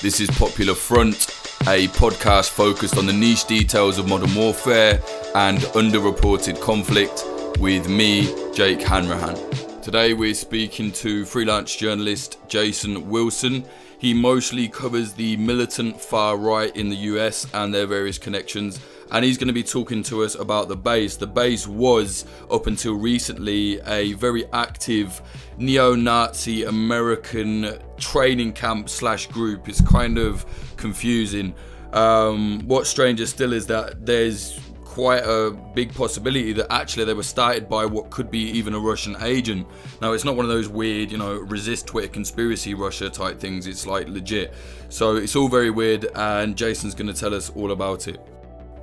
This is Popular Front, a podcast focused on the niche details of modern warfare and underreported conflict with me, Jake Hanrahan. Today we're speaking to freelance journalist Jason Wilson. He mostly covers the militant far right in the US and their various connections, and he's going to be talking to us about the base. The base was, up until recently, a very active neo-Nazi American training camp / group. It's kind of confusing. What's stranger still is that there's quite a big possibility that actually they were started by what could be even a Russian agent. Now, it's not one of those weird, resist Twitter conspiracy Russia type things. It's like legit. So it's all very weird, and Jason's going to tell us all about it.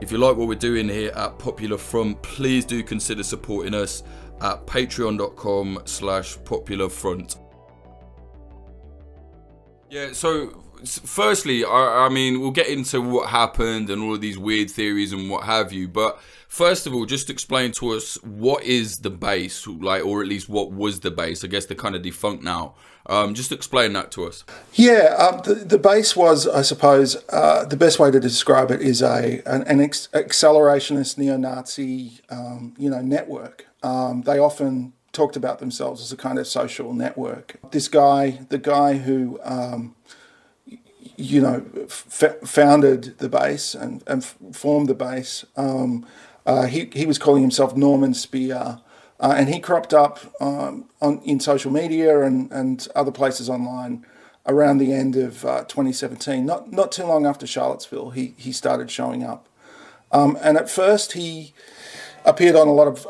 If you like what we're doing here at Popular Front, please do consider supporting us at patreon.com/popularfront. Yeah, so firstly, I mean, we'll get into what happened and all of these weird theories and what have you. But first of all, just explain to us what is the base, or at least what was the base. I guess they're kind of defunct now. Just explain that to us. Yeah, the base was, I suppose, the best way to describe it is an accelerationist neo-Nazi, network. They often talked about themselves as a kind of social network. This guy, the guy who founded the base and formed the base, he was calling himself Norman Spear, and he cropped up in social media and other places online around the end of 2017. Not too long after Charlottesville, he started showing up, and at first he appeared on a lot of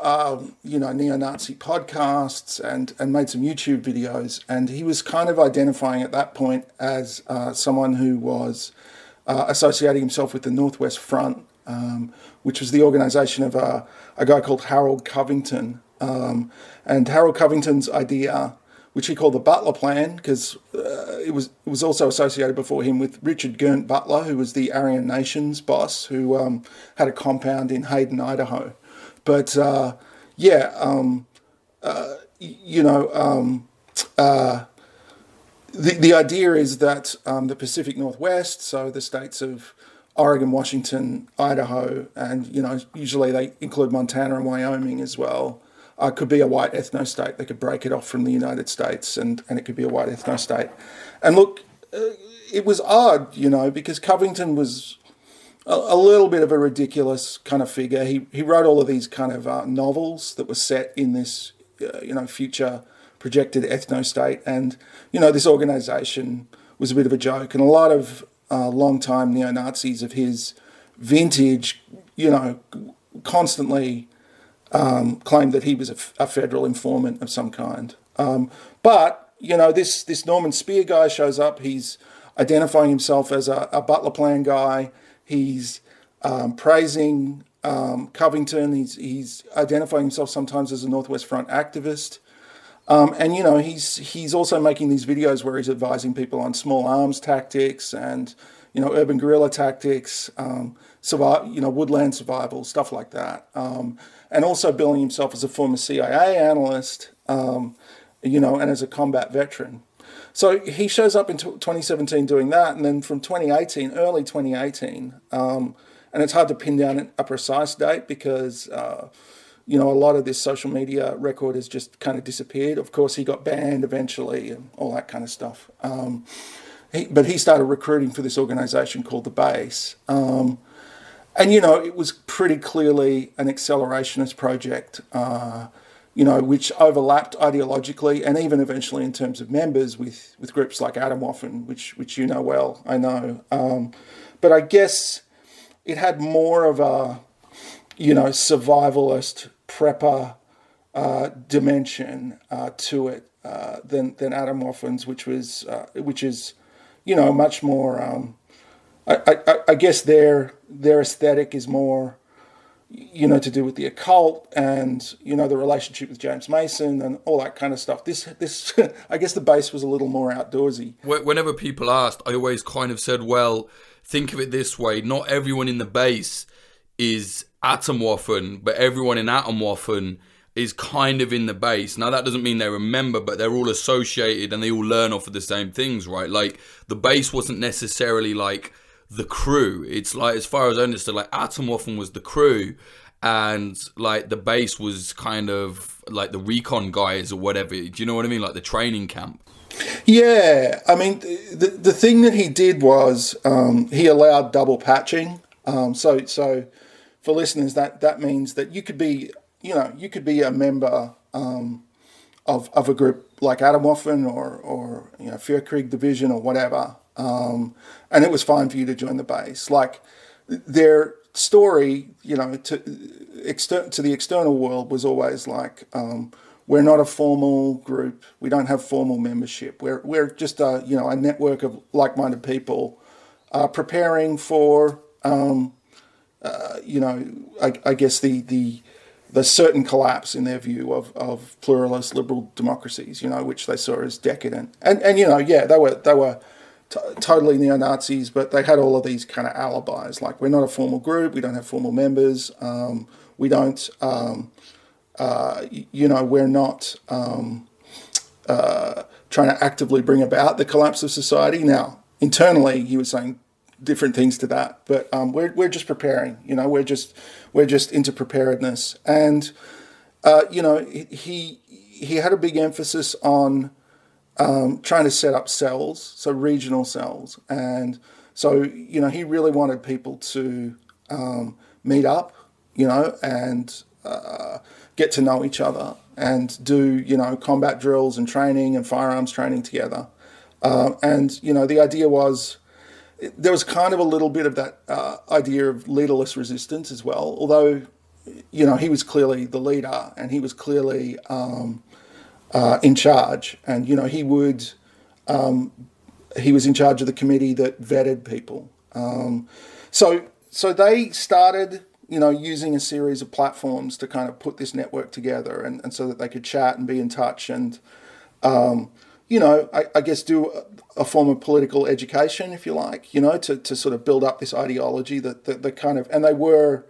neo-Nazi podcasts and made some YouTube videos, and he was kind of identifying at that point as someone who was associating himself with the Northwest Front, which was the organisation of a guy called Harold Covington. And Harold Covington's idea, which he called the Butler Plan, because it was also associated before him with Richard Gerndt Butler, who was the Aryan Nations boss, who had a compound in Hayden, Idaho. But the idea is that the Pacific Northwest, so the states of Oregon, Washington, Idaho, and usually they include Montana and Wyoming as well, could be a white ethno-state. They could break it off from the United States, and it could be a white ethno-state. And look, it was odd, because Covington was a little bit of a ridiculous kind of figure. He wrote all of these kind of novels that were set in this, future projected ethno-state. And, this organisation was a bit of a joke. And a lot of long-time neo-Nazis of his vintage, constantly claimed that he was a federal informant of some kind. But this Norman Spear guy shows up. He's identifying himself as a Butler Plan guy. He's praising Covington. He's identifying himself sometimes as a Northwest Front activist. And he's also making these videos where he's advising people on small arms tactics and urban guerrilla tactics, woodland survival, stuff like that. And also billing himself as a former CIA analyst, and as a combat veteran. So he shows up in 2017 doing that, and then from early 2018, and it's hard to pin down a precise date because, a lot of this social media record has just kind of disappeared. Of course, he got banned eventually and all that kind of stuff. But he started recruiting for this organization called The Base. And, it was pretty clearly an accelerationist project, which overlapped ideologically and even eventually in terms of members with groups like Atomwaffen, which you know well, I know. But I guess it had more of a, survivalist, prepper dimension to it than Atomwaffen's, which is, much more... I guess their aesthetic is more, to do with the occult and, the relationship with James Mason and all that kind of stuff. This I guess the base was a little more outdoorsy. Whenever people asked, I always kind of said, well, think of it this way. Not everyone in the base is Atomwaffen, but everyone in Atomwaffen is kind of in the base. Now, that doesn't mean they're a member, but they're all associated and they all learn off of the same things, right? Like, the base wasn't necessarily like the crew. It's like, as far as I understood, like Atomwaffen was the crew, and like the base was kind of like the recon guys or whatever. Do you know what I mean? Like the training camp. Yeah, I mean, the thing that he did was he allowed double patching. So for listeners, that means that you could be a member of a group like Atomwaffen or Führerkrieg division or whatever, and it was fine for you to join the base. Like, their story, to the external world was always like, we're not a formal group. We don't have formal membership. We're just a network of like-minded people preparing for I guess the certain collapse in their view of pluralist liberal democracies, which they saw as decadent. And they were totally neo-Nazis, but they had all of these kind of alibis, like, we're not a formal group, we don't have formal members, we don't, we're not trying to actively bring about the collapse of society. Now, internally, he was saying different things to that, but we're just preparing. We're just into preparedness, and he had a big emphasis on trying to set up cells, so regional cells, and so he really wanted people to meet up, and get to know each other and do combat drills and training and firearms training together, and the idea was, there was kind of a little bit of that idea of leaderless resistance as well, although, he was clearly the leader and he was clearly in charge. And, he was in charge of the committee that vetted people. So they started, using a series of platforms to kind of put this network together and so that they could chat and be in touch and, I guess do a form of political education, if you like, to sort of build up this ideology that kind of, and they were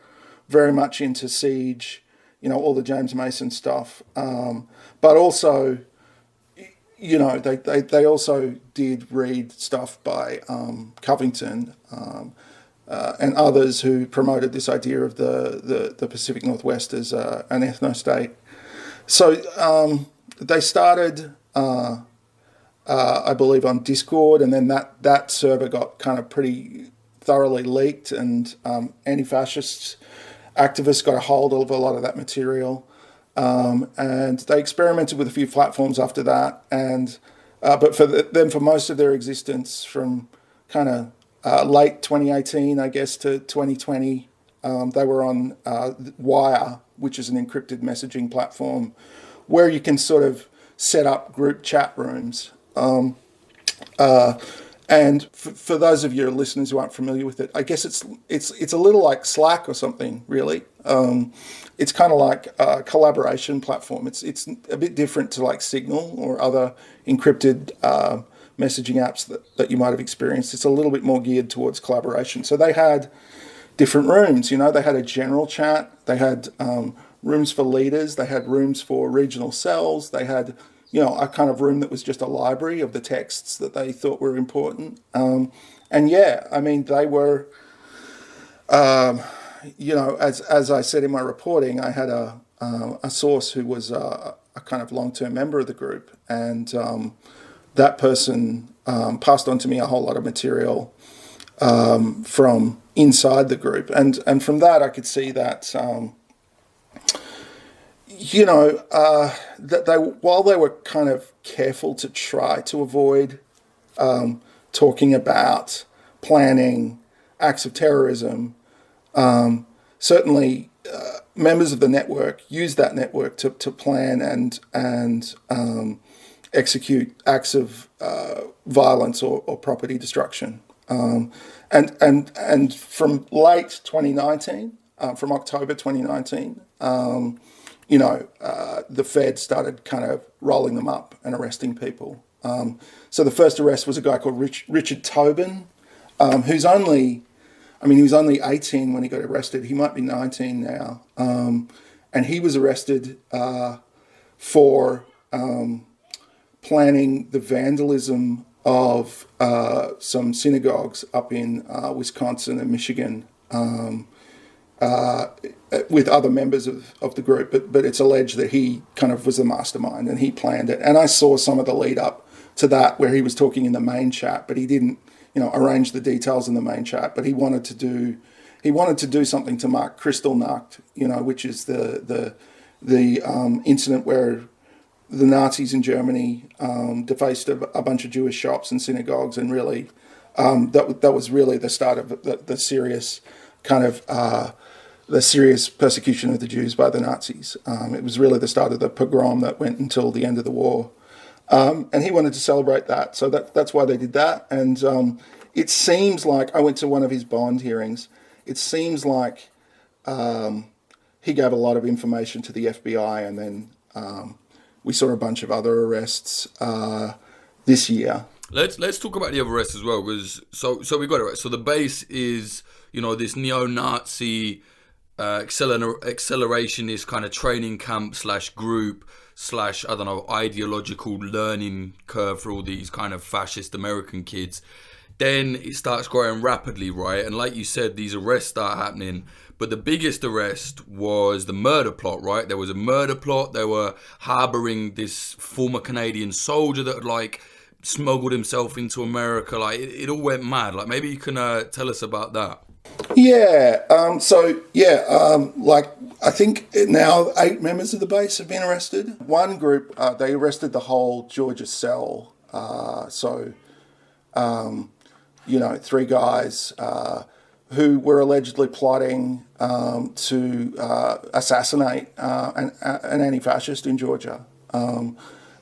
very much into Siege, all the James Mason stuff, but also, they also did read stuff by Covington and others who promoted this idea of the Pacific Northwest as an ethno-state. So they started, I believe, on Discord, and then that server got kind of pretty thoroughly leaked, and anti-fascist activists got a hold of a lot of that material, and they experimented with a few platforms after that, and but for most of their existence, from kind of late 2018, I guess, to 2020, they were on Wire, which is an encrypted messaging platform where you can sort of set up group chat rooms. And for those of your listeners who aren't familiar with it, I guess it's a little like Slack or something, really. It's kind of like a collaboration platform. It's a bit different to like Signal or other encrypted messaging apps that you might have experienced. It's a little bit more geared towards collaboration. So they had different rooms. They had a general chat. They had rooms for leaders. They had rooms for regional cells. They had a kind of room that was just a library of the texts that they thought were important. And yeah, I mean, they were, as I said in my reporting, I had a source who was a kind of long-term member of the group, and that person passed on to me a whole lot of material from inside the group, and from that I could see that. That while they were kind of careful to try to avoid talking about planning acts of terrorism, certainly members of the network used that network to plan and execute acts of violence or property destruction. And from late 2019, from October 2019. The Fed started kind of rolling them up and arresting people. So the first arrest was a guy called Richard Tobin, he was only 18 when he got arrested. He might be 19 now. And and he was arrested for planning the vandalism of some synagogues up in Wisconsin and Michigan with other members of the group. But it's alleged that he kind of was the mastermind and he planned it. And I saw some of the lead up to that where he was talking in the main chat, but he didn't, arrange the details in the main chat. But he wanted to do something to mark Kristallnacht, which is the incident where the Nazis in Germany defaced a bunch of Jewish shops and synagogues, and really that was really the start of the serious kind of the serious persecution of the Jews by the Nazis. It was really the start of the pogrom that went until the end of the war, and he wanted to celebrate that, so that's why they did that. And it seems like I went to one of his bond hearings. It seems like he gave a lot of information to the FBI, and then we saw a bunch of other arrests this year. Let's talk about the other arrests as well, because so we got it right. So the base is this neo-Nazi accelerationist kind of training camp / group / ideological learning curve for all these kind of fascist American kids. Then it starts growing rapidly, right? And like you said, these arrests start happening. But the biggest arrest was the murder plot, right? There was a murder plot. They were harboring this former Canadian soldier that had smuggled himself into America. It all went mad. Maybe you can tell us about that. Yeah. I think now 8 members of the base have been arrested. One group, they arrested the whole Georgia cell. 3 guys who were allegedly plotting to assassinate an anti-fascist in Georgia. They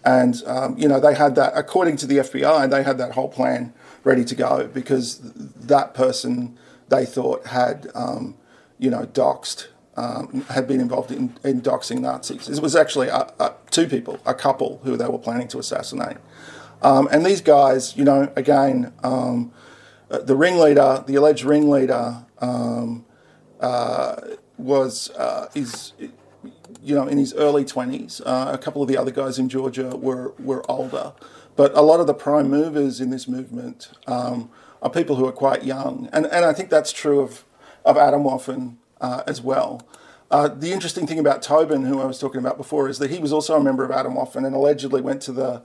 had that, according to the FBI, they had that whole plan ready to go because that person they thought had, doxed, had been involved in doxing Nazis. It was actually 2 people, a couple who they were planning to assassinate. And these guys, again, the ringleader, the alleged ringleader, is in his early 20s. A couple of the other guys in Georgia were older, but a lot of the prime movers in this movement are people who are quite young, and I think that's true of Atomwaffen as well. The interesting thing about Tobin, who I was talking about before, is that he was also a member of Atomwaffen and allegedly went to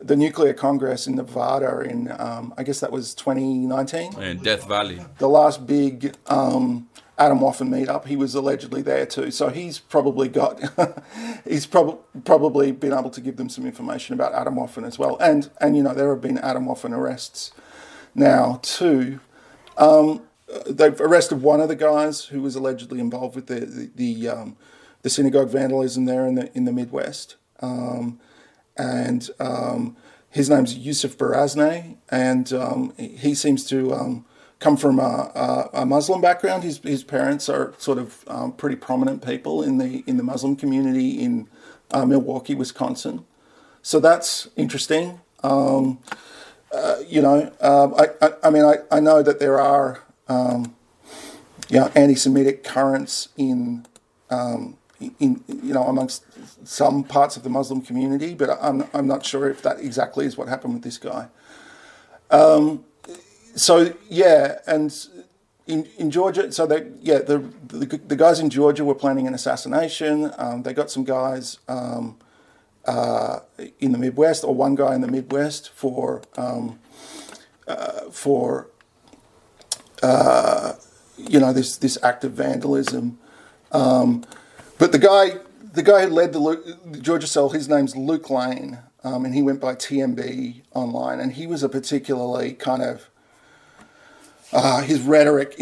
the nuclear congress in Nevada in, I guess that was 2019. In Death Valley. The last big Atomwaffen meetup, he was allegedly there too. So he's probably probably been able to give them some information about Atomwaffen as well. And there have been Atomwaffen arrests now too. They've arrested one of the guys who was allegedly involved with the synagogue vandalism there in the Midwest. His name's Yusuf Barazne, and he seems to come from a Muslim background. His parents are sort of pretty prominent people in the Muslim community in Milwaukee, Wisconsin. So that's interesting. I know that there are anti-Semitic currents in amongst some parts of the Muslim community, but I'm not sure if that exactly is what happened with this guy. And in Georgia, the guys in Georgia were planning an assassination. They got some guys in the Midwest, or one guy in the Midwest for this act of vandalism. But the guy who led the Georgia cell, his name's Luke Lane, and he went by TMB online, and he was a particularly kind of his rhetoric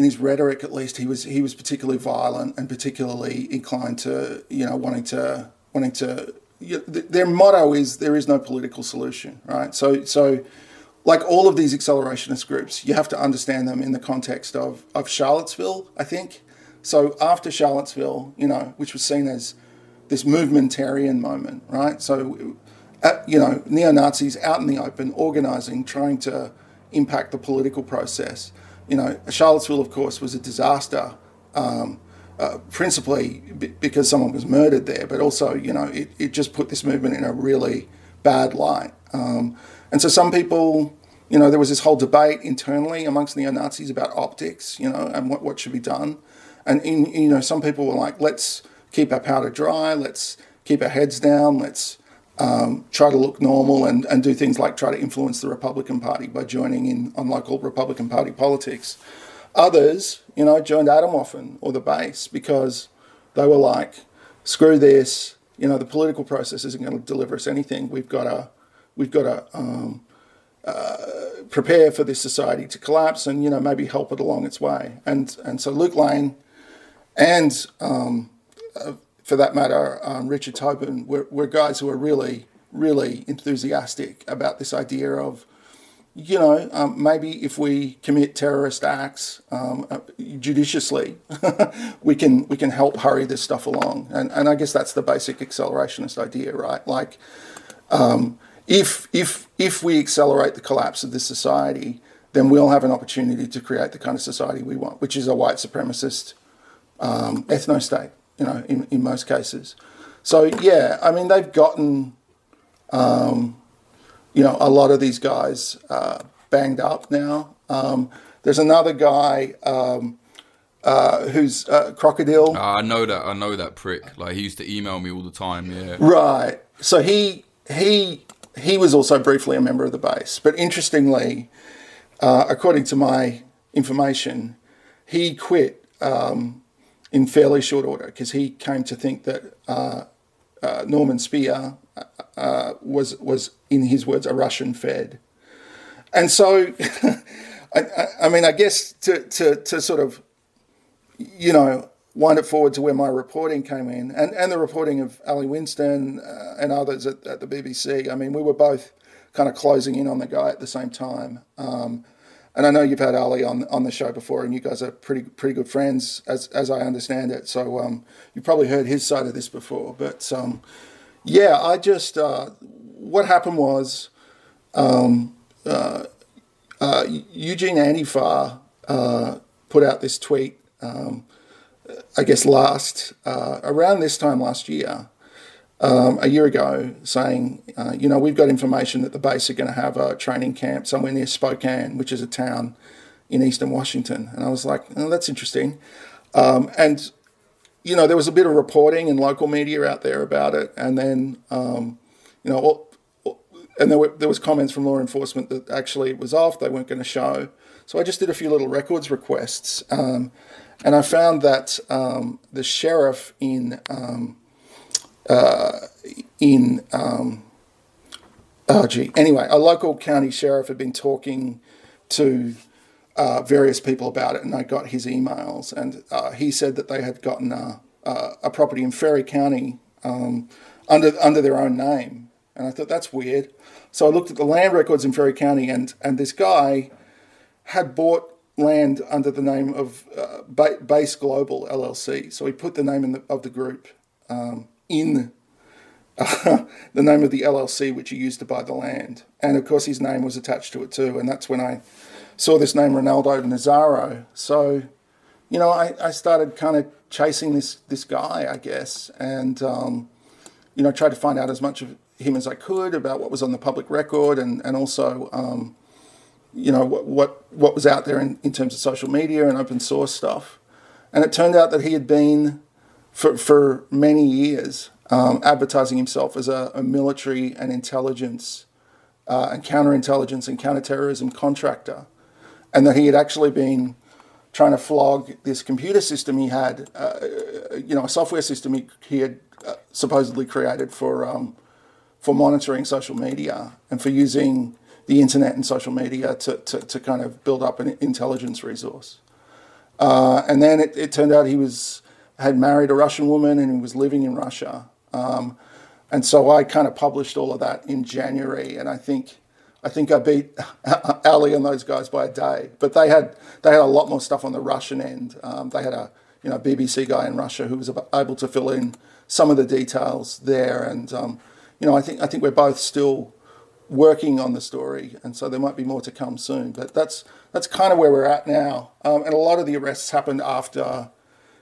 at least, he was particularly violent and particularly inclined to wanting to. Their motto is there is no political solution, right? So like all of these accelerationist groups, you have to understand them in the context of Charlottesville, I think. So after Charlottesville, which was seen as this movementarian moment, right? So, neo-Nazis out in the open, organising, trying to impact the political process. Charlottesville, of course, was a disaster. principally because someone was murdered there, but also, it just put this movement in a really bad light. And so some people, there was this whole debate internally amongst neo-Nazis about optics, and what should be done. And, some people were like, let's keep our powder dry, let's keep our heads down, let's try to look normal and do things like try to influence the Republican Party by joining in on local Republican Party politics. Others, joined Atomwaffen or the base because they were like, screw this, the political process isn't going to deliver us anything. We've got to prepare for this society to collapse and, maybe help it along its way. And so Luke Lane and, for that matter, Richard Tobin were guys who were really, really enthusiastic about this idea of, maybe if we commit terrorist acts judiciously, we can help hurry this stuff along. And I guess that's the basic accelerationist idea, right? Like, if we accelerate the collapse of this society, then we'll have an opportunity to create the kind of society we want, which is a white supremacist ethno-state, in most cases. So, yeah, I mean, they've gotten, a lot of these guys banged up now. There's another guy who's Crocodile. I know that prick. Like, he used to email me all the time, yeah. Right. So he was also briefly a member of the base. But interestingly, according to my information, he quit in fairly short order because he came to think that Norman Spear was, in his words, a Russian Fed. And so, I guess to sort of, wind it forward to where my reporting came in, and the reporting of Ali Winston and others at the BBC. I mean, we were both kind of closing in on the guy at the same time. And I know you've had Ali on the show before, and you guys are pretty good friends, as I understand it. So you probably heard his side of this before. But yeah, I just what happened was Eugene Antifa put out this tweet. I guess around this time last year, a year ago, saying, we've got information that the base are going to have a training camp somewhere near Spokane, which is a town in eastern Washington. And I was like, oh, that's interesting. And, there was a bit of reporting in local media out there about it. And then, and there was comments from law enforcement that actually it was off, they weren't going to show. So I just did a few little records requests. And I found that the sheriff in a local county sheriff had been talking to various people about it, and I got his emails, and he said that they had gotten a property in Ferry County under their own name, and I thought that's weird. So I looked at the land records in Ferry County, and this guy had bought land under the name of Base Global LLC. So he put the name of the group in the name of the LLC, which he used to buy the land. And of course his name was attached to it too. And that's when I saw this name, Ronaldo Nazaro. So, I started kind of chasing this guy, I guess, and, tried to find out as much of him as I could about what was on the public record and also, what was out there in terms of social media and open source stuff. And it turned out that he had been, for many years, advertising himself as a military and intelligence and counterintelligence and counterterrorism contractor, and that he had actually been trying to flog this computer system he had, a software system he had supposedly created for monitoring social media and for using the internet and social media to kind of build up an intelligence resource. And then it turned out he had married a Russian woman and he was living in Russia. And so I kind of published all of that in January, and I think I beat Ali and those guys by a day. But they had a lot more stuff on the Russian end. They had a BBC guy in Russia who was able to fill in some of the details there, and I think we're both still working on the story, and so there might be more to come soon. But that's kind of where we're at now. And a lot of the arrests happened after,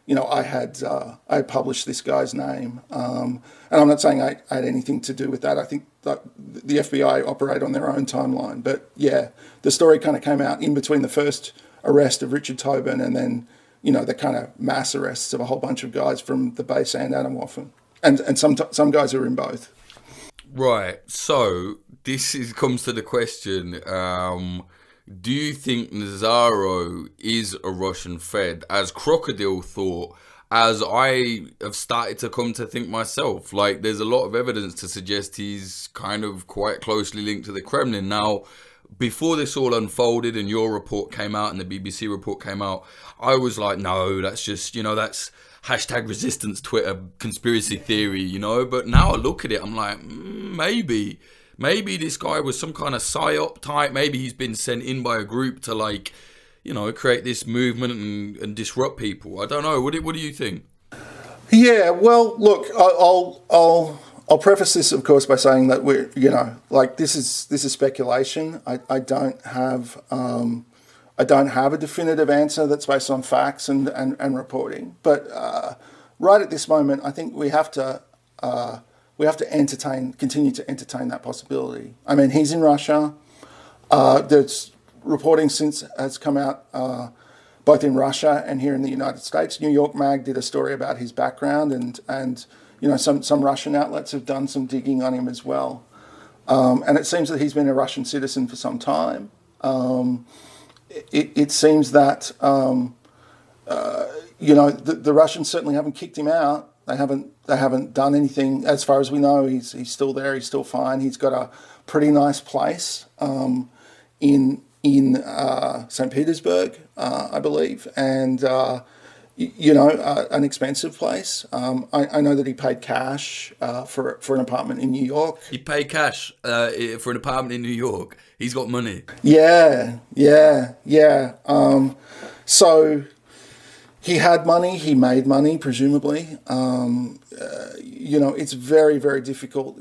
I had published this guy's name, and I'm not saying I had anything to do with that. I think that the FBI operate on their own timeline, but yeah, the story kind of came out in between the first arrest of Richard Tobin and then the kind of mass arrests of a whole bunch of guys from the base and Adamwaffen, and some guys who are in both. Right. So comes to the question. Do you think Nazaro is a Russian Fed, as Crocodile thought, as I have started to come to think myself? Like, there's a lot of evidence to suggest he's kind of quite closely linked to the Kremlin. Now, before this all unfolded and your report came out and the BBC report came out, I was like, no, that's just, that's hashtag resistance Twitter conspiracy theory, But now I look at it, I'm like, maybe this guy was some kind of psyop type. Maybe he's been sent in by a group to create this movement and disrupt people. I don't know. What do you think? Yeah, well, look, I'll preface this, of course, by saying that we're, this is speculation. I don't have a definitive answer that's based on facts and reporting. But right at this moment, I think we have to continue to entertain that possibility. I mean, he's in Russia. There's reporting since has come out both in Russia and here in the United States. New York Mag did a story about his background, and some Russian outlets have done some digging on him as well. And it seems that he's been a Russian citizen for some time. It seems that the Russians certainly haven't kicked him out. They haven't done anything, as far as we know. He's still there. He's still fine. He's got a pretty nice place in St. Petersburg, I believe, and an expensive place. I know that he paid cash for an apartment in New York. He paid cash for an apartment in New York. He's got money. Yeah. So he had money. He made money, presumably. It's very, very difficult,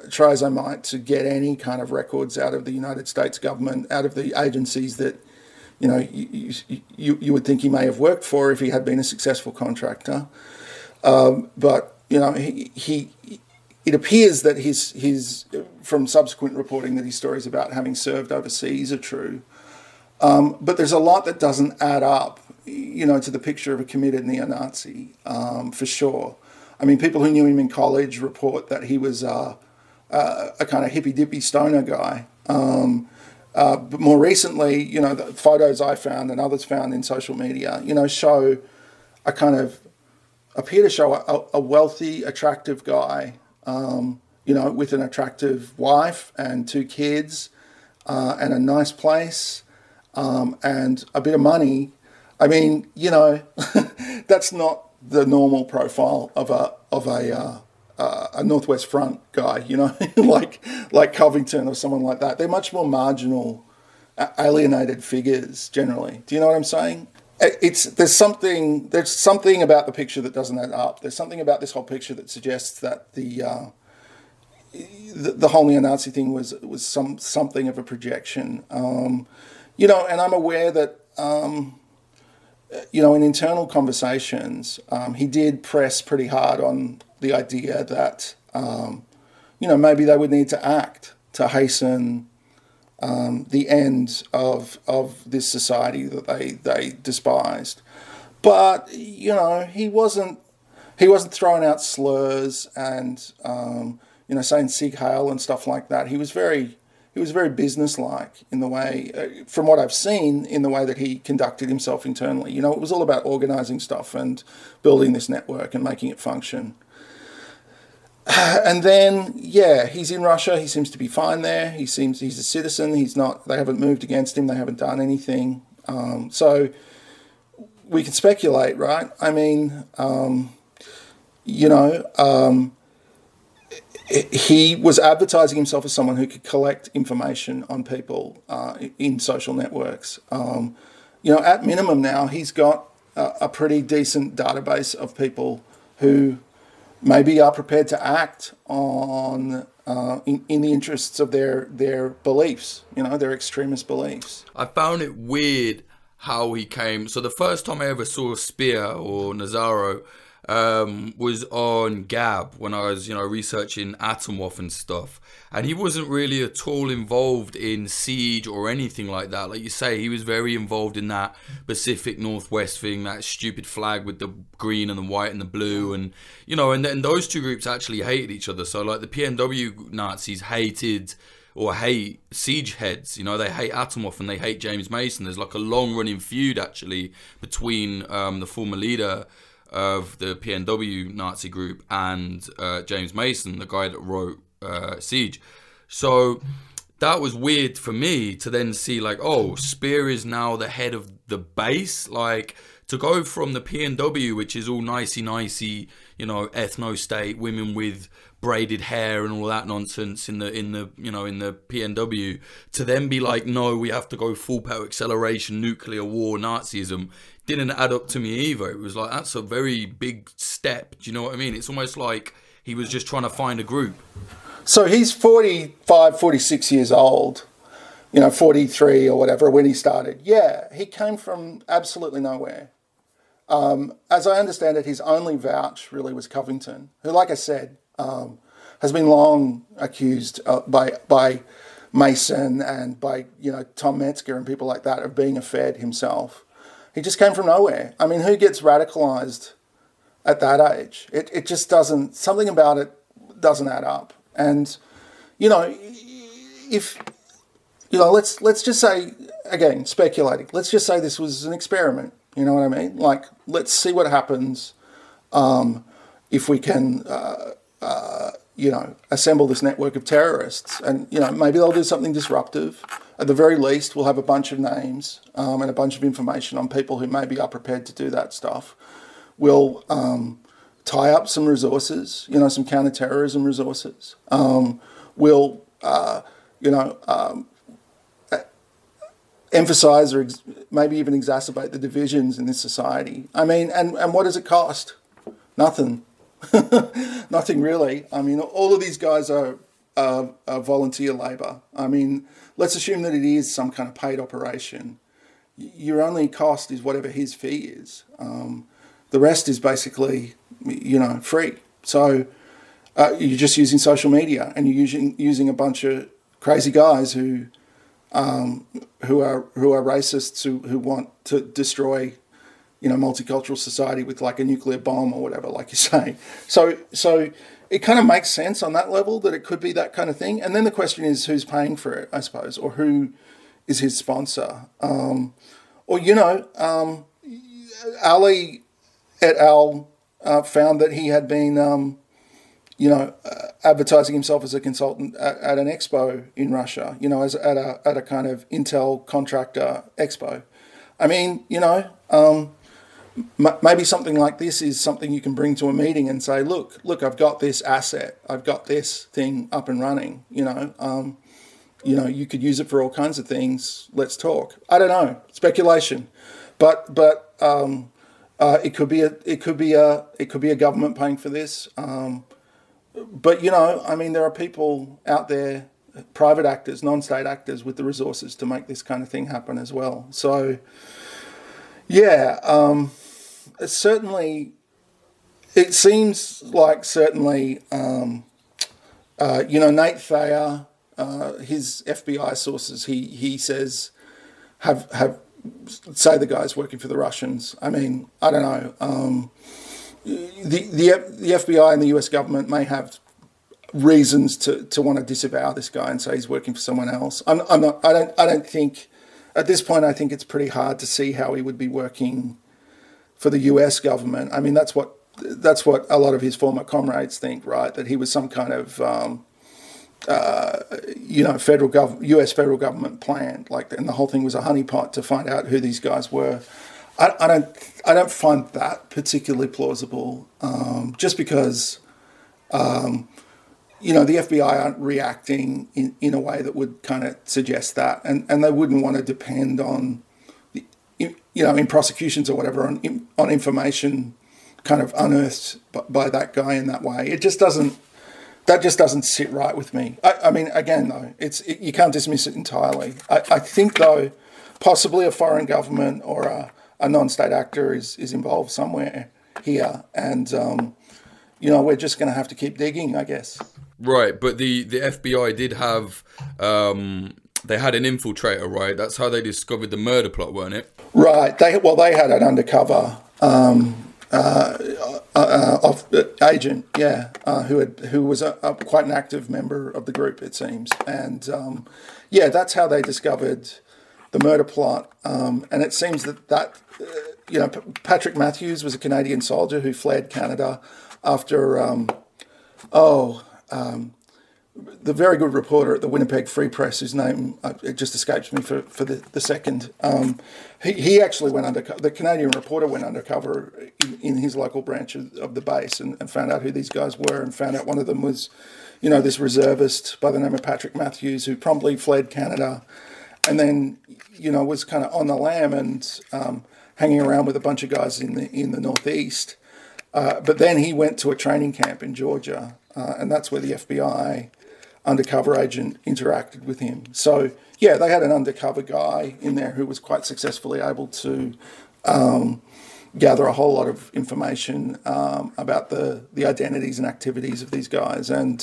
try as I might, to get any kind of records out of the United States government, out of the agencies that you would think he may have worked for if he had been a successful contractor. But it appears that his from subsequent reporting that his stories about having served overseas are true. But there's a lot that doesn't add up, to the picture of a committed neo-Nazi, for sure. I mean, people who knew him in college report that he was a kind of hippy-dippy stoner guy. But more recently, the photos I found and others found in social media, show appear to show a wealthy, attractive guy, with an attractive wife and 2 kids, and a nice place, and a bit of money. I mean, that's not the normal profile of a Northwest Front guy, like Covington or someone like that. They're much more marginal, alienated figures generally. Do you know what I'm saying? There's something about the picture that doesn't add up. There's something about this whole picture that suggests that the whole neo-Nazi thing was something of a projection. And I'm aware that in internal conversations, he did press pretty hard on the idea that, maybe they would need to act to hasten the end of this society that they despised. But, he wasn't throwing out slurs and, saying Sieg Heil and stuff like that. He was very businesslike in the way, from what I've seen, in the way that he conducted himself internally. It was all about organizing stuff and building this network and making it function. And then, he's in Russia. He seems to be fine there. He's a citizen. They haven't moved against him. They haven't done anything. So we can speculate, right? I mean, he was advertising himself as someone who could collect information on people in social networks. At minimum now, he's got a pretty decent database of people who maybe are prepared to act on in the interests of their beliefs, their extremist beliefs. I found it weird how he came. So the first time I ever saw Spear or Nazaro was on Gab when I was, researching Atomwaff and stuff. And he wasn't really at all involved in Siege or anything like that. Like you say, he was very involved in that Pacific Northwest thing, that stupid flag with the green and the white and the blue. And, and then those two groups actually hated each other. So, like, the PNW Nazis hated or hate Siege heads. They hate Atomwaff and they hate James Mason. There's like a long-running feud, actually, between the former leader of the PNW Nazi group and James Mason, the guy that wrote Siege. So that was weird for me to then see, like, oh, Spear is now the head of the base. Like, to go from the PNW, which is all nicey, ethno state, women with braided hair and all that nonsense in the PNW, to then be like, no, we have to go full power acceleration, nuclear war, Nazism, didn't add up to me either. It was like, that's a very big step. Do you know what I mean? It's almost like he was just trying to find a group. So he's 45, 46 years old, 43 or whatever when he started. Yeah, he came from absolutely nowhere. As I understand it, his only vouch really was Covington, who, like I said, has been long accused by Mason and by, Tom Metzger and people like that of being a Fed himself. He just came from nowhere. I mean, who gets radicalized at that age? It just doesn't, something about it doesn't add up. And, if, let's just say, again, speculating, let's just say this was an experiment. You know what I mean? Like, let's see what happens if we can, assemble this network of terrorists. And, maybe they'll do something disruptive. At the very least, we'll have a bunch of names and a bunch of information on people who maybe are prepared to do that stuff. We'll tie up some resources, some counter-terrorism resources. We'll, emphasize or maybe even exacerbate the divisions in this society. I mean, and what does it cost? Nothing. Nothing really. I mean, all of these guys are volunteer labour. I mean, let's assume that it is some kind of paid operation. Your only cost is whatever his fee is. The rest is basically, free. So you're just using social media and you're using a bunch of crazy guys who are racists who want to destroy, multicultural society with like a nuclear bomb or whatever, like you say. So it kind of makes sense on that level that it could be that kind of thing. And then the question is who's paying for it, I suppose, or who is his sponsor. Ali et al. Found that he had been, advertising himself as a consultant at an expo in Russia, as at a kind of Intel contractor expo. I mean, maybe something like this is something you can bring to a meeting and say, look, I've got this asset, I've got this thing up and running, you could use it for all kinds of things. Let's talk. I don't know, speculation, but it could be a government paying for this. But, there are people out there, private actors, non-state actors with the resources to make this kind of thing happen as well. So, yeah, it seems like certainly, Nate Thayer, his FBI sources, he says, say the guys working for the Russians. I mean, I don't know. The FBI and the US government may have reasons to want to disavow this guy and say he's working for someone else. I don't think at this point, I think it's pretty hard to see how he would be working for the US government. I mean, that's what a lot of his former comrades think, right? That he was some kind of, US federal government plan, and the whole thing was a honeypot to find out who these guys were. I don't find that particularly plausible, just because, the FBI aren't reacting in a way that would kind of suggest that, and they wouldn't want to depend on, in prosecutions or whatever, on information kind of unearthed by that guy in that way. That just doesn't sit right with me. I mean, again, though, you can't dismiss it entirely. I think, though, possibly a foreign government or a non-state actor is involved somewhere here, and we're just going to have to keep digging, I guess. Right, but the FBI did have they had an infiltrator, right? That's how they discovered the murder plot, weren't it? Right. They had an undercover agent, who was quite an active member of the group, it seems, and that's how they discovered the murder plot. And it seems that Patrick Matthews was a Canadian soldier who fled Canada after the very good reporter at the Winnipeg Free Press, whose name it just escapes me for the second. He actually went undercover. The Canadian reporter went undercover in his local branch of the base and found out who these guys were, and found out one of them was, this reservist by the name of Patrick Matthews, who promptly fled Canada, and then was kind of on the lam and hanging around with a bunch of guys in the northeast. But then he went to a training camp in Georgia, and that's where the FBI undercover agent interacted with him. So, they had an undercover guy in there who was quite successfully able to gather a whole lot of information about the identities and activities of these guys. And,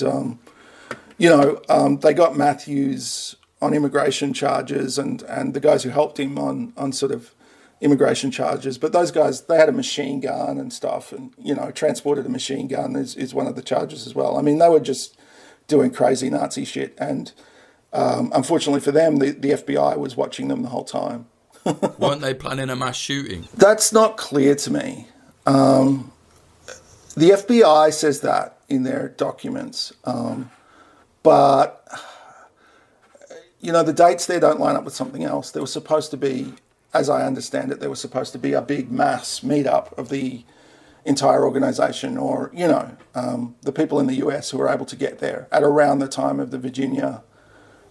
they got Matthews on immigration charges and the guys who helped him on sort of immigration charges. But those guys, they had a machine gun and stuff, and, transported a machine gun is one of the charges as well. I mean, they were just doing crazy Nazi shit, and unfortunately for them, the FBI was watching them the whole time. Weren't they planning a mass shooting? That's not clear to me. The FBI says that in their documents, but the dates there don't line up with something else. There was supposed to be, as I understand it, there was supposed to be a big mass meetup of the entire organisation, or the people in the US who were able to get there at around the time of the Virginia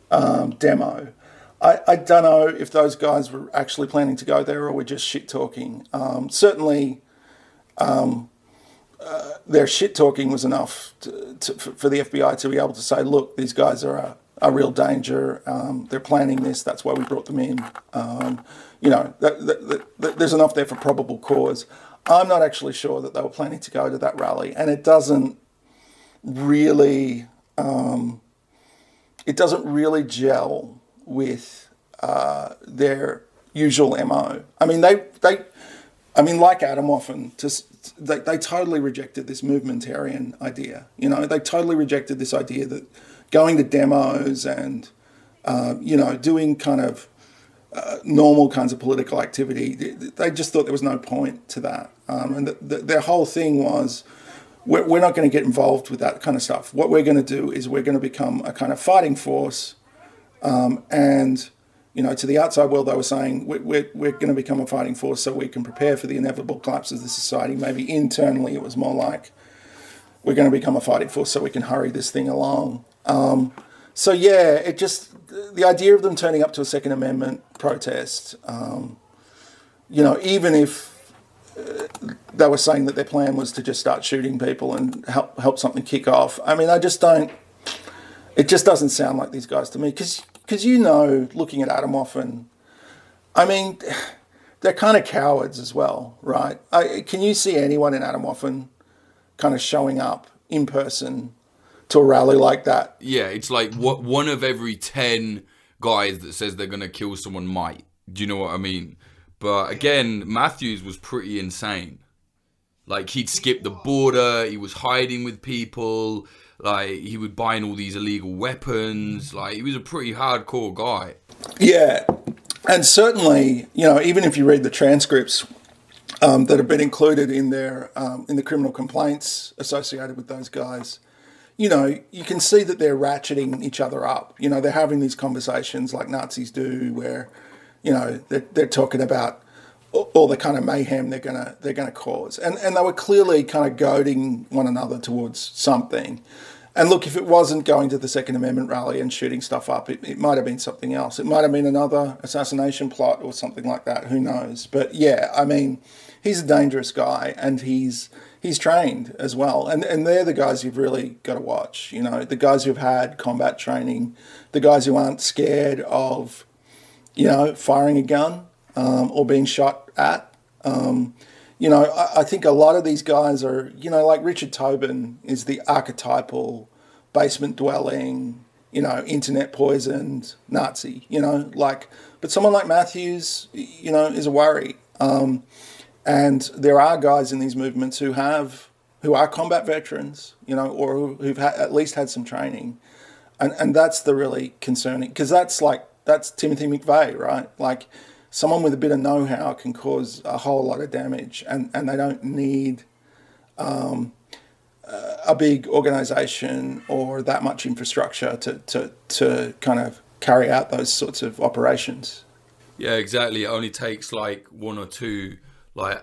demo. I don't know if those guys were actually planning to go there or were just shit talking. Certainly, their shit talking was enough for the FBI to be able to say, "Look, these guys are a real danger. They're planning this. That's why we brought them in." There's enough there for probable cause. I'm not actually sure that they were planning to go to that rally, and it doesn't really gel with their usual MO. I mean, like Adamov, they totally rejected this movementarian idea. They totally rejected this idea that going to demos and doing kind of normal kinds of political activity, they just thought there was no point to that. And their whole thing was, we're not going to get involved with that kind of stuff. What we're going to do is we're going to become a kind of fighting force. And, to the outside world, they were saying, we're going to become a fighting force so we can prepare for the inevitable collapse of the society. Maybe internally it was more like, we're going to become a fighting force so we can hurry this thing along. The idea of them turning up to a Second Amendment protest, even if they were saying that their plan was to just start shooting people and help something kick off, I mean, it just doesn't sound like these guys to me. Because looking at Adamov, I mean, they're kind of cowards as well, right? Can you see anyone in Adamov kind of showing up in person to a rally like that? Yeah, it's like one of every 10 guys that says they're going to kill someone might. Do you know what I mean? But again, Matthews was pretty insane. Like, he'd skipped the border, he was hiding with people, like, he would buying all these illegal weapons. Like, he was a pretty hardcore guy. Yeah, and certainly, even if you read the transcripts that have been included in their in the criminal complaints associated with those guys, you can see that they're ratcheting each other up. They're having these conversations like Nazis do, where, they're talking about all the kind of mayhem they're gonna cause, and they were clearly kind of goading one another towards something. And look, if it wasn't going to the Second Amendment rally and shooting stuff up, it might have been something else. It might have been another assassination plot or something like that. Who knows? But yeah, I mean, he's a dangerous guy, and he's trained as well. And they're the guys you've really got to watch. The guys who've had combat training, the guys who aren't scared of firing a gun or being shot at. I think a lot of these guys are, like Richard Tobin is the archetypal basement dwelling, internet poisoned Nazi, but someone like Matthews, is a worry. And there are guys in these movements who are combat veterans, or who've at least had some training. And that's the really concerning, because that's Timothy McVeigh, right? Like, someone with a bit of know-how can cause a whole lot of damage, and they don't need a big organisation or that much infrastructure to kind of carry out those sorts of operations. Yeah, exactly. It only takes like one or two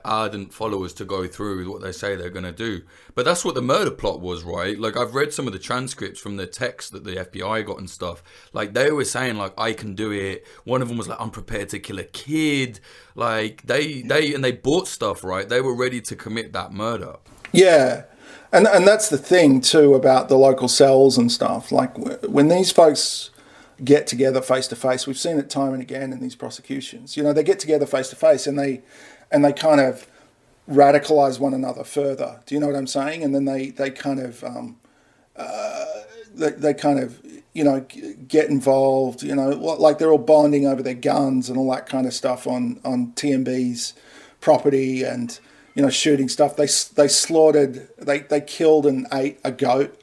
ardent followers to go through with what they say they're going to do. But that's what the murder plot was, right? Like, I've read some of the transcripts from the texts that the FBI got and stuff. Like, they were saying, like, I can do it. One of them was like, I'm prepared to kill a kid. Like, they bought stuff, right? They were ready to commit that murder. Yeah. And that's the thing, too, about the local cells and stuff. Like, when these folks get together face to face, we've seen it time and again in these prosecutions. They get together face to face and they kind of radicalize one another further. Do you know what I'm saying? And then they kind of get involved. Like they're all bonding over their guns and all that kind of stuff on TMB's property, and shooting stuff. They killed and ate a goat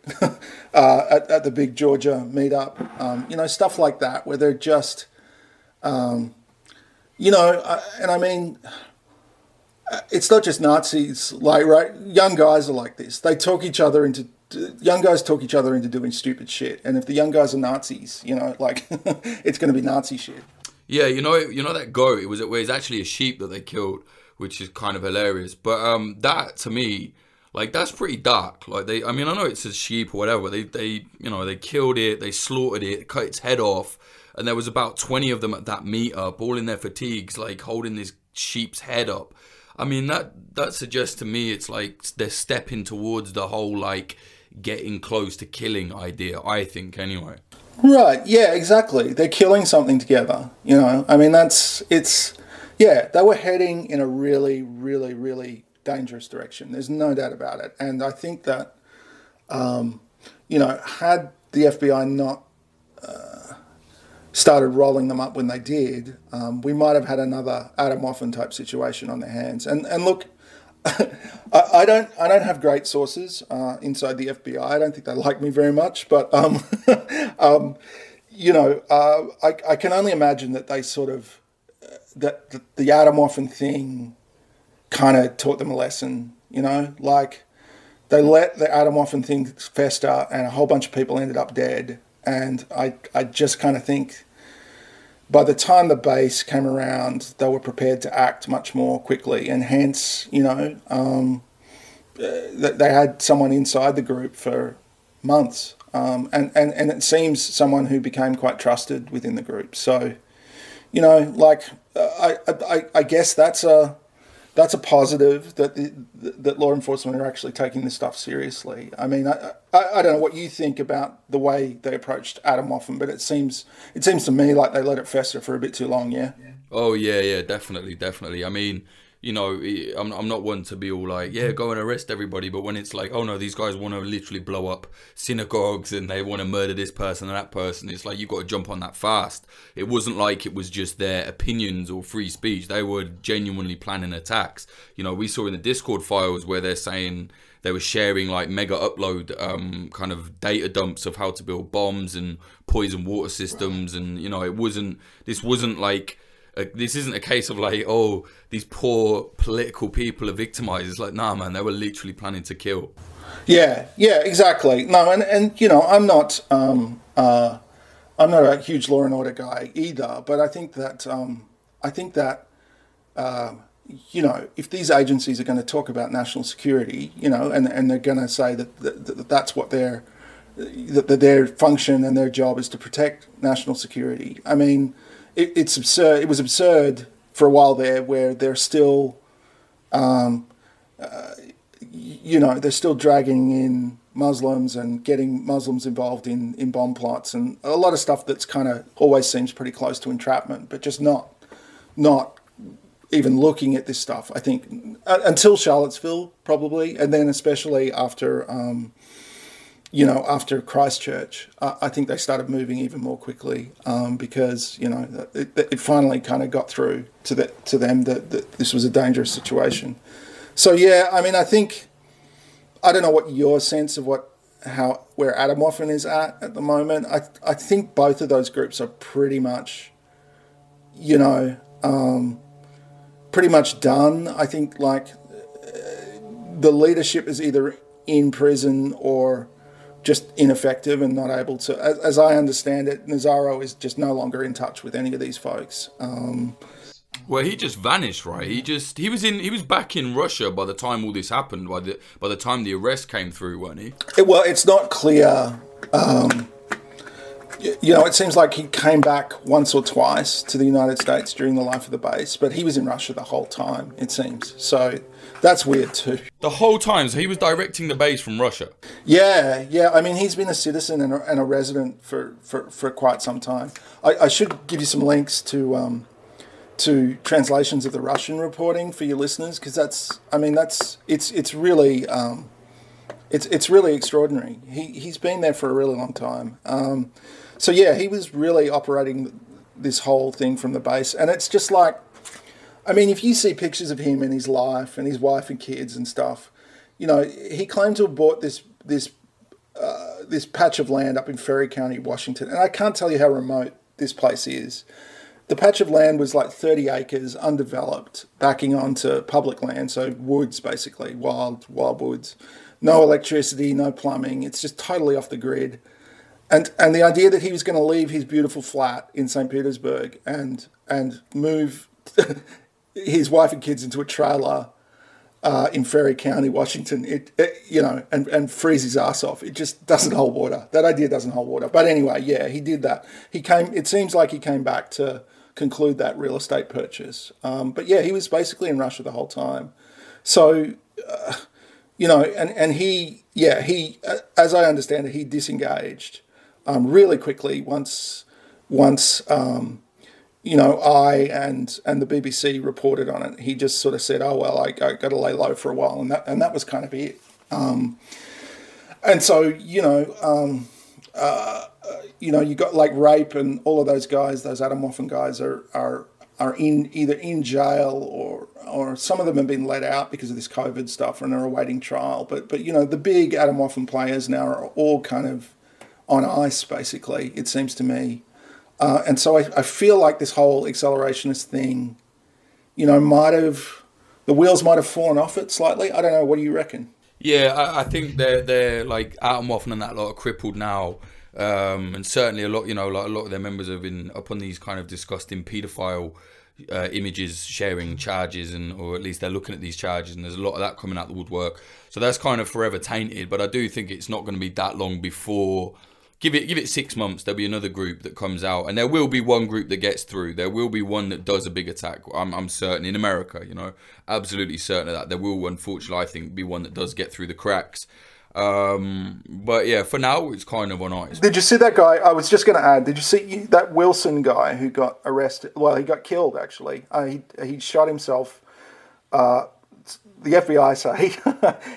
at the big Georgia meetup. Stuff like that, where they're just, and I mean, it's not just Nazis, right? Young guys are like this. Young guys talk each other into doing stupid shit. And if the young guys are Nazis, it's going to be Nazi shit. Yeah, that goat, it was actually a sheep that they killed, which is kind of hilarious. But that, to me, that's pretty dark. I know it's a sheep or whatever. They killed it, they slaughtered it, cut its head off. And there was about 20 of them at that meetup, all in their fatigues, holding this sheep's head up. I mean, that suggests to me it's like they're stepping towards the whole, getting close to killing idea, I think, anyway. Right, yeah, exactly. They're killing something together, I mean, they were heading in a really, really, really dangerous direction. There's no doubt about it. And I think that, had the FBI not started rolling them up when they did, we might have had another Adam Offen type situation on their hands. And look, I don't have great sources inside the FBI. I don't think they like me very much, but I can only imagine that they sort of that the Adam Offen thing kind of taught them a lesson. They let the Adam Offen thing fester, and a whole bunch of people ended up dead. And I just kind of think, by the time the base came around, they were prepared to act much more quickly, and hence, they had someone inside the group for months, and it seems someone who became quite trusted within the group. So, I guess that's a positive, that law enforcement are actually taking this stuff seriously. I mean, I don't know what you think about the way they approached Adam Offen, but it seems to me like they let it fester for a bit too long. Yeah. Oh yeah, definitely. I mean, I'm not one to be all like, yeah, go and arrest everybody, but when it's like, oh no, these guys want to literally blow up synagogues and they want to murder this person and that person, it's like, you've got to jump on that fast. It wasn't like it was just their opinions or free speech. They were genuinely planning attacks. We saw in the Discord files where they're saying they were sharing mega upload kind of data dumps of how to build bombs and poison water systems, and this isn't a case of these poor political people are victimized. It's like, nah, man, they were literally planning to kill. Yeah, exactly. No, and I'm not a huge Law and Order guy either, but I think that if these agencies are going to talk about national security, and they're going to say that's what their function and their job is, to protect national security. I mean, it's absurd. It was absurd for a while there, where they're still, they're still dragging in Muslims and getting Muslims involved in bomb plots and a lot of stuff that's kind of always seems pretty close to entrapment, but just not even looking at this stuff, I think, until Charlottesville probably, and then especially after after Christchurch, I think they started moving even more quickly because it finally kind of got through to them that this was a dangerous situation. So yeah, I mean, I don't know what your sense of where Atomwaffen is at the moment. I think both of those groups are pretty much, pretty much done. I think the leadership is either in prison or just ineffective and not able to, as I understand it, Nazaro is just no longer in touch with any of these folks. Well, he just vanished, right? He was back in Russia by the time all this happened. By the time the arrest came through, weren't he? Well, it's not clear. It seems like he came back once or twice to the United States during the life of the base, but he was in Russia the whole time, it seems. So that's weird too. The whole time, so he was directing the base from Russia. Yeah. I mean, he's been a citizen and a resident for quite some time. I should give you some links to translations of the Russian reporting for your listeners, because it's really it's really extraordinary. He's been there for a really long time. So yeah, he was really operating this whole thing from the base, and it's just like, I mean, if you see pictures of him and his life and his wife and kids and stuff, he claimed to have bought this patch of land up in Ferry County, Washington, and I can't tell you how remote this place is. The patch of land was like 30 acres, undeveloped, backing onto public land, so woods basically, wild woods. No electricity, no plumbing. It's just totally off the grid. And the idea that he was going to leave his beautiful flat in St. Petersburg and move his wife and kids into a trailer in Ferry County, Washington, and freeze his ass off, it just doesn't hold water. That idea doesn't hold water. But anyway, yeah, he did that. It seems like he came back to conclude that real estate purchase. But yeah, he was basically in Russia the whole time. So, and he, as I understand it, he disengaged really quickly once I and the BBC reported on it. He just sort of said, "Oh well, I got to lay low for a while," and that was kind of it. And so you got like Rape and all of those guys, those Atomwaffen guys are either in jail or some of them have been let out because of this COVID stuff and are awaiting trial. But the big Atomwaffen players now are all kind of on ice, basically, it seems to me. And so I feel like this whole accelerationist thing, the wheels might have fallen off it slightly. I don't know. What do you reckon? Yeah, I think they're like Atomwaffen and that lot are crippled now. And certainly a lot of their members have been up on these kind of disgusting paedophile images, sharing charges, or at least they're looking at these charges, and there's a lot of that coming out the woodwork. So that's kind of forever tainted. But I do think it's not going to be that long before. Give it 6 months, there'll be another group that comes out, and there will be one group that gets through. There will be one that does a big attack. I'm certain, in America, absolutely certain of that. There will, unfortunately, I think, be one that does get through the cracks. But yeah, for now, it's kind of on ice. Did you see that guy? I was just going to add, did you see that Wilson guy who got arrested? Well, he got killed, actually. He shot himself. The FBI say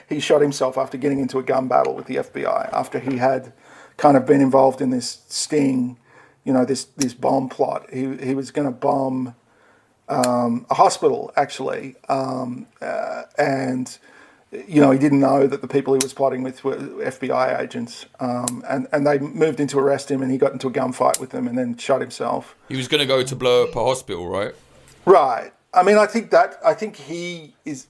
he shot himself after getting into a gun battle with the FBI, after he had kind of been involved in this sting, this bomb plot. He was going to bomb a hospital, actually, and he didn't know that the people he was plotting with were FBI agents, and they moved in to arrest him, and he got into a gunfight with them and then shot himself. He was going to go to blow up a hospital, right? Right. I mean, I think he is.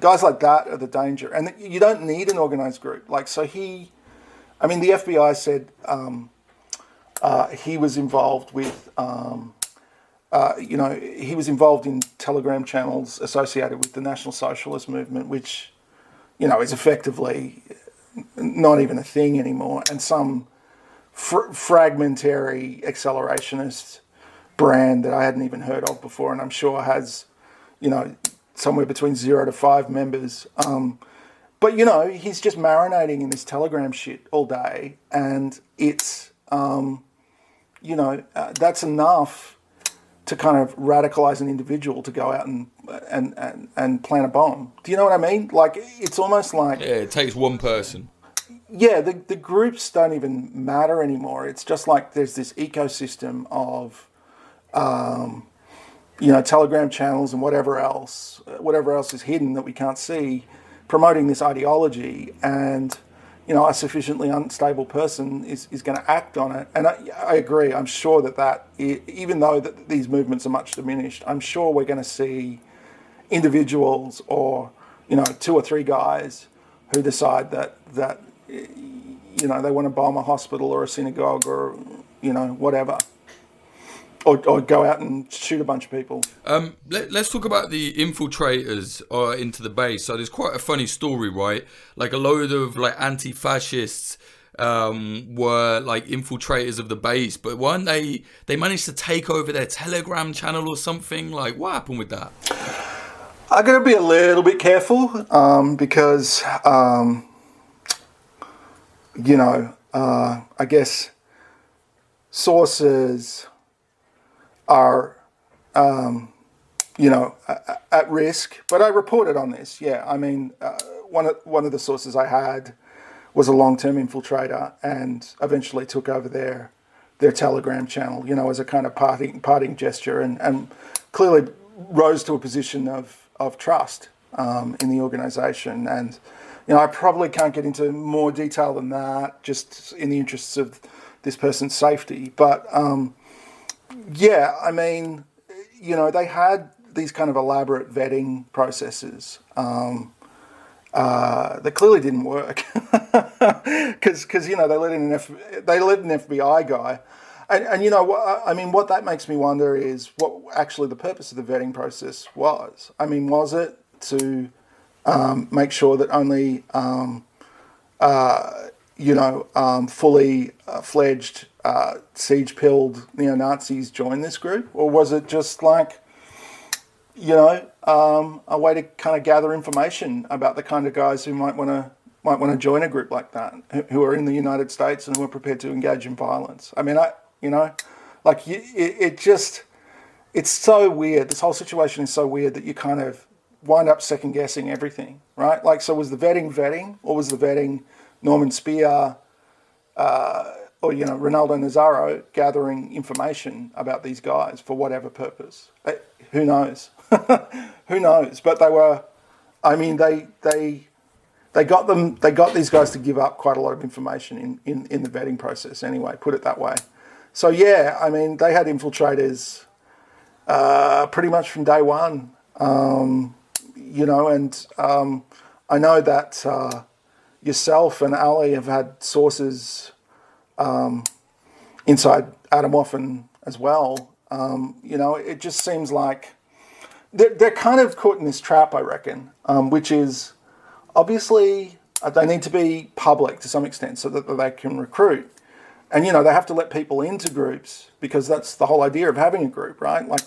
Guys like that are the danger, and you don't need an organized group. The FBI said he was involved with, he was involved in Telegram channels associated with the National Socialist Movement, which, is effectively not even a thing anymore, and some fragmentary accelerationist brand that I hadn't even heard of before, and I'm sure has, somewhere between 0 to 5 members. But, you know, he's just marinating in this Telegram shit all day, and it's, you know, that's enough to kind of radicalize an individual to go out and plant a bomb. Do you know what I mean? Like, it's almost like... Yeah, it takes one person. Yeah, the groups don't even matter anymore. It's just like there's this ecosystem of, you know, Telegram channels and whatever else is hidden that we can't see, promoting this ideology, and, you know, a sufficiently unstable person is going to act on it. And I agree. I'm sure that even though that these movements are much diminished, I'm sure we're going to see individuals or, you know, 2 or 3 guys who decide that you know, they want to bomb a hospital or a synagogue or, you know, whatever. Or go out and shoot a bunch of people. Let's talk about the infiltrators into the base. So there's quite a funny story, right? Like a load of like anti-fascists were like infiltrators of the base, but weren't they managed to take over their Telegram channel or something? Like, what happened with that? I got to be a little bit careful because, you know, I guess sources are, you know, at risk. But I reported on this. Yeah, I mean, one of the sources I had was a long-term infiltrator, and eventually took over their Telegram channel, you know, as a kind of parting gesture, and clearly rose to a position of trust in the organisation. And, you know, I probably can't get into more detail than that, just in the interests of this person's safety. But yeah, I mean, you know, they had these kind of elaborate vetting processes that clearly didn't work because you know, they let in an FBI guy, and you know, I mean, what that makes me wonder is what actually the purpose of the vetting process was. I mean, was it to make sure that only you know, fully fledged siege-pilled neo-Nazis join this group? Or was it just like, you know, a way to kind of gather information about the kind of guys who might want to join a group like that, who are in the United States and who are prepared to engage in violence? I mean, you know, like, it's so weird. This whole situation is so weird that you kind of wind up second-guessing everything, right? Like, so was the vetting, or was the vetting Norman Spear, or, you know, Ronaldo Nazzaro gathering information about these guys for whatever purpose? Who knows? Who knows? But they were, I mean, they got these guys to give up quite a lot of information in the vetting process anyway, put it that way. So yeah, I mean, they had infiltrators pretty much from day one, you know, and I know that yourself and Ali have had sources inside Atomwaffen as well. You know, it just seems like they're kind of caught in this trap, I reckon, which is obviously they need to be public to some extent so that they can recruit. And, you know, they have to let people into groups because that's the whole idea of having a group, right? Like,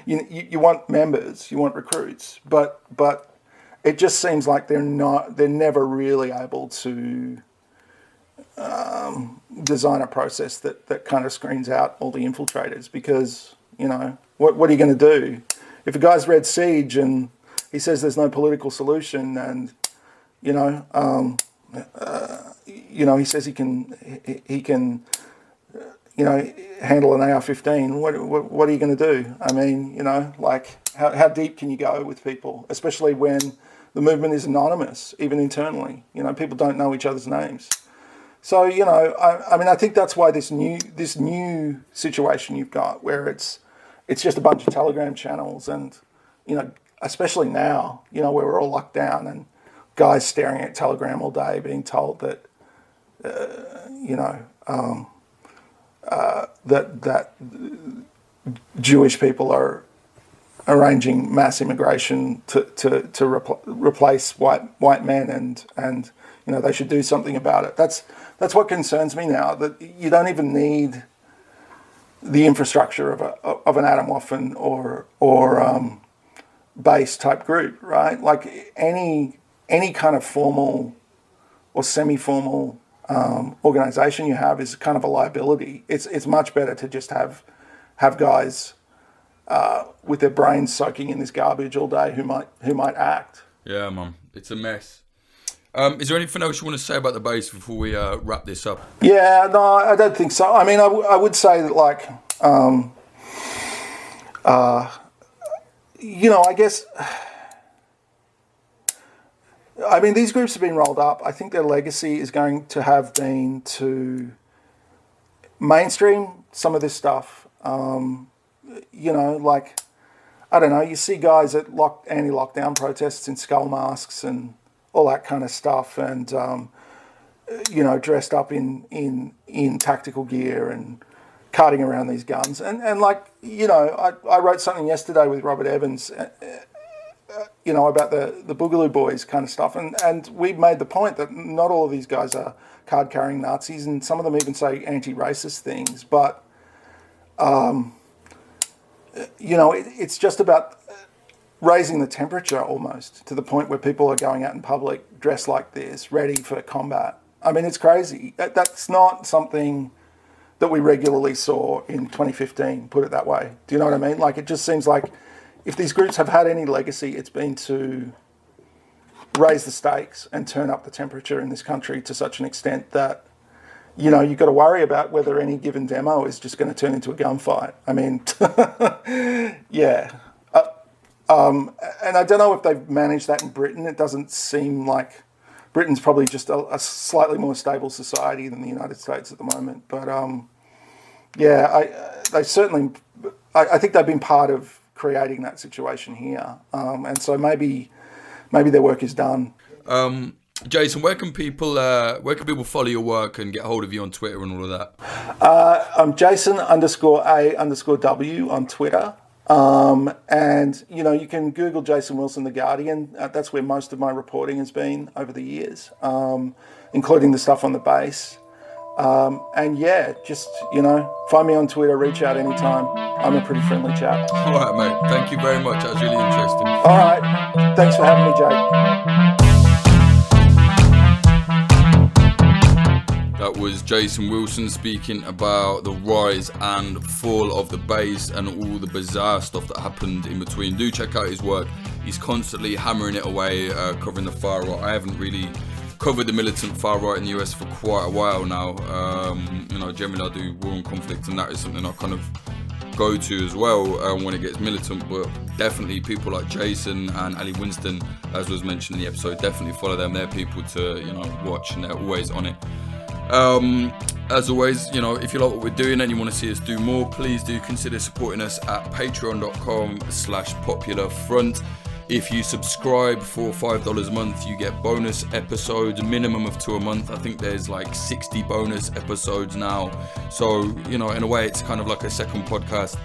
you want members, you want recruits, but it just seems like they're never really able to design a process that kind of screens out all the infiltrators, because, you know, what are you going to do? If a guy's read Siege and he says there's no political solution, and, you know, he says he can, you know, handle an AR-15. What are you going to do? I mean, you know, like, how deep can you go with people, especially when the movement is anonymous, even internally? You know, people don't know each other's names. So, you know, I mean, I think that's why this new situation you've got, where it's just a bunch of Telegram channels, and, you know, especially now, you know, where we're all locked down and guys staring at Telegram all day, being told that, you know, that Jewish people are arranging mass immigration to replace white men, and you know, they should do something about it. That's what concerns me now. That you don't even need the infrastructure of an Atomwaffen or base type group, right? Like any any kind of formal or semi-formal organisation you have is kind of a liability. It's much better to just have guys with their brains soaking in this garbage all day who might act. Yeah, man, it's a mess. Is there anything else you want to say about the base before we wrap this up? Yeah, no, I don't think so. I mean, I would say that, like, I guess, I mean, these groups have been rolled up. I think their legacy is going to have been to mainstream some of this stuff. Like, I don't know, you see guys at anti-lockdown protests in skull masks and all that kind of stuff, and dressed up in tactical gear and carting around these guns, and like, I wrote something yesterday with Robert Evans, about the Boogaloo Boys kind of stuff, and we made the point that not all of these guys are card-carrying Nazis, and some of them even say anti-racist things, but it's just about raising the temperature almost to the point where people are going out in public dressed like this, ready for combat. I mean, it's crazy. That's not something that we regularly saw in 2015, put it that way. Do you know what I mean? Like, it just seems like if these groups have had any legacy, it's been to raise the stakes and turn up the temperature in this country to such an extent that, you've got to worry about whether any given demo is just going to turn into a gunfight. I mean, yeah. And I don't know if they've managed that in Britain. It doesn't seem like Britain's probably just a slightly more stable society than the United States at the moment. But they certainly, I think they've been part of creating that situation here. And so maybe their work is done. Jason, where can people follow your work and get hold of you on Twitter and all of that? I'm Jason_A_W on Twitter. And, you can Google Jason Wilson, The Guardian. That's where most of my reporting has been over the years, including the stuff on the base. And yeah, just, find me on Twitter, reach out anytime. I'm a pretty friendly chap. All right, mate. Thank you very much. That was really interesting. All right. Thanks for having me, Jake. That was Jason Wilson speaking about the rise and fall of the base and all the bizarre stuff that happened in between. Do check out his work. He's constantly hammering it away, covering the far right. I haven't really covered the militant far right in the US for quite a while now. Generally I do war and conflict, and that is something I kind of go to as well when it gets militant, but definitely people like Jason and Ali Winston, as was mentioned in the episode, definitely follow them. They're people to watch, and they're always on it. As always, if you like what we're doing and you want to see us do more, please do consider supporting us at patreon.com/popularfront. If you subscribe for $5 a month, you get bonus episodes, minimum of 2 a month. I think there's like 60 bonus episodes now. So, in a way, it's kind of like a second podcast.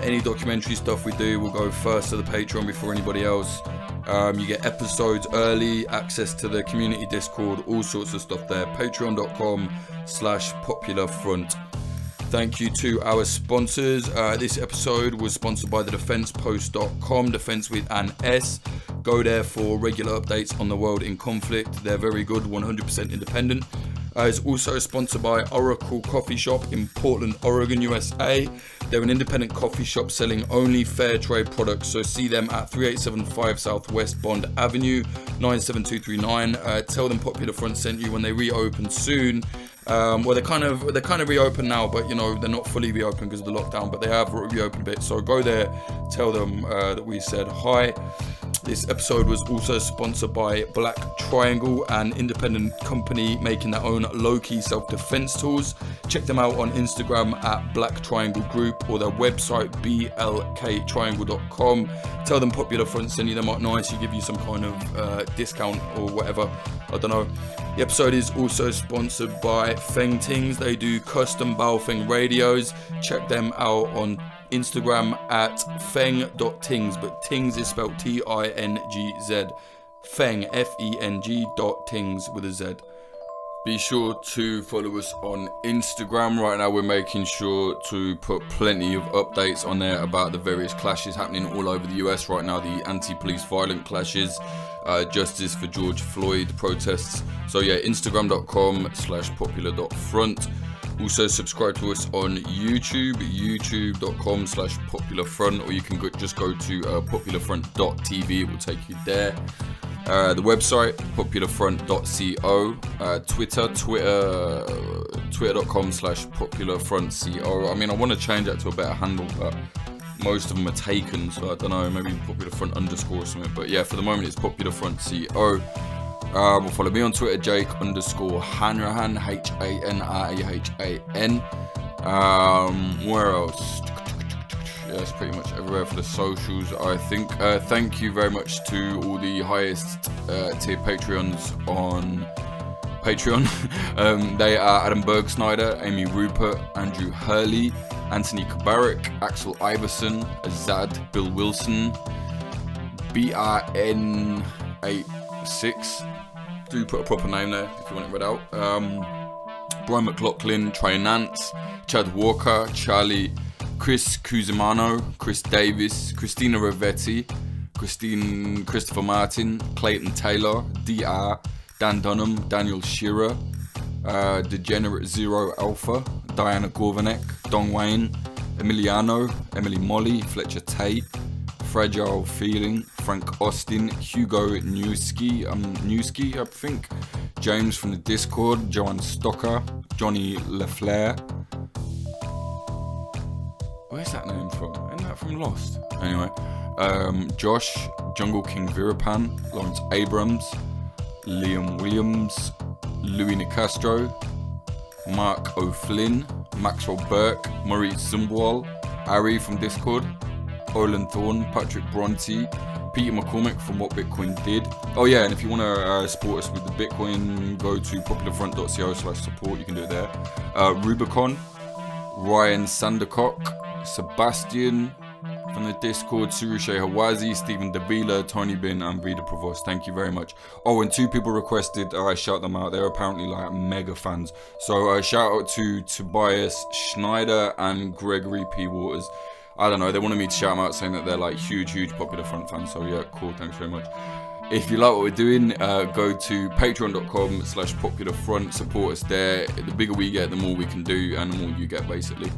Any documentary stuff we do will go first to the Patreon before anybody else. You get episodes early, access to the community Discord, all sorts of stuff there. Patreon.com/popularfront. Thank you to our sponsors. This episode was sponsored by thedefensepost.com, defense with an S. Go there for regular updates on the world in conflict. They're very good, 100% independent. It's also sponsored by Oracle Coffee Shop in Portland, Oregon, USA. They're an independent coffee shop selling only fair trade products, so see them at 3875 Southwest Bond Avenue, 97239. Tell them Popular Front sent you when they reopen soon. They're kind of reopened now, but they're not fully reopened because of the lockdown, but they have reopened a bit. So go there, tell them that we said hi. This episode was also sponsored by Black Triangle, an independent company making their own low-key self-defense tools. Check them out on Instagram at Black Triangle Group or their website blktriangle.com. Tell them Popular Front send you them out nice, you give you some kind of discount or whatever. I don't know. The episode is also sponsored by Feng Tings. They do custom Baofeng radios. Check them out on Instagram at feng.tings, but Tings is spelled T-I-N-G-Z. Feng, F-E-N-G .tings with a Z. Be sure to follow us on Instagram. Right now we're making sure to put plenty of updates on there about the various clashes happening all over the US right now, the anti-police violent clashes, justice for George Floyd protests. So yeah, instagram.com/popular.front. Also subscribe to us on YouTube, youtube.com/popularfront, or you can just go to popularfront.tv, it will take you there. The website, popularfront.co, twitter.com/popularfrontco. I mean, I want to change that to a better handle, but most of them are taken, so I don't know, maybe popularfront underscore or something. But yeah, for the moment, it's popularfrontco. Follow me on Twitter, Jake_Hanrahan, HANRAHAN. Where else? Yeah, that's pretty much everywhere for the socials, I think. Thank you very much to all the highest tier Patreons on Patreon. They are Adam Bergsnyder, Amy Rupert, Andrew Hurley, Anthony Kabarik, Axel Iverson, Azad, Bill Wilson, BRN86. Do put a proper name there if you want it read out. Brian McLaughlin, Trey Nance, Chad Walker, Charlie, Chris Cusimano, Chris Davis, Christina Ravetti, Christopher Martin, Clayton Taylor, DR, Dan Dunham, Daniel Shearer, Degenerate Zero Alpha, Diana Gorvanek, Don Wayne, Emiliano, Emily Molly, Fletcher Tate, Fragile Feeling, Frank Austin, Hugo Newski, I think, James from the Discord, Joanne Stocker, Johnny LaFleur. Where's that name from? Isn't that from Lost? Anyway, Josh, Jungle King Virapan, Lawrence Abrams, Liam Williams, Louis Nicastro, Mark O'Flynn, Maxwell Burke, Maurice Zumbwal, Ari from Discord, Olin Thorne, Patrick Bronte, Peter McCormick from What Bitcoin Did. Oh yeah, and if you want to support us with the Bitcoin, go to popularfront.co/support, you can do it there. Rubicon, Ryan Sandercock, Sebastian from the Discord, Surushe Hawazi, Stephen Davila, Tony Bin, and Vida Provost. Thank you very much. Oh, and 2 people requested I shout them out. They're apparently like mega fans. So shout out to Tobias Schneider and Gregory P. Waters. I don't know, they wanted me to shout them out saying that they're like huge Popular Front fans. So yeah, cool, thanks very much. If you like what we're doing, go to patreon.com/popularfront, support us there. The bigger we get, the more we can do, and the more you get, basically.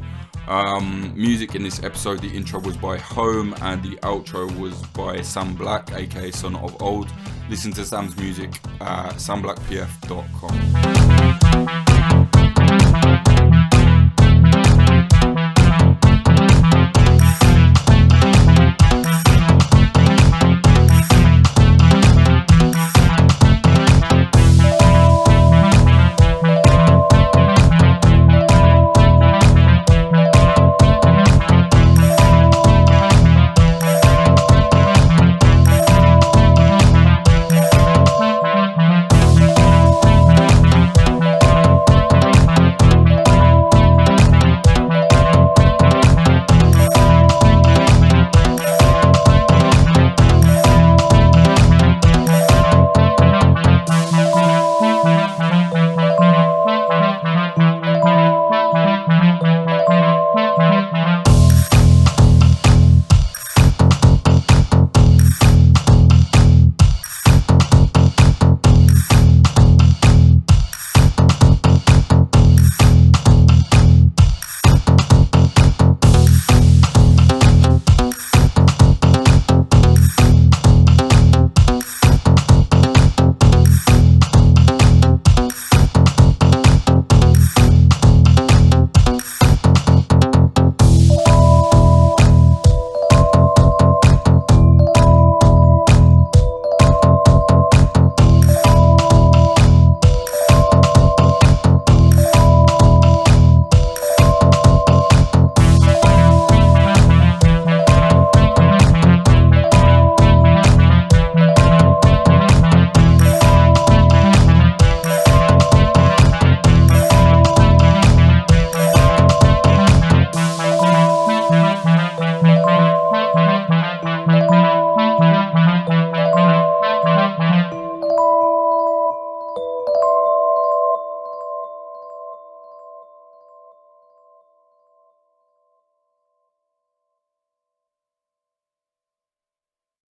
Music in this episode, the intro was by Home, and the outro was by Sam Black, aka Son of Old. Listen to Sam's music at samblackpf.com.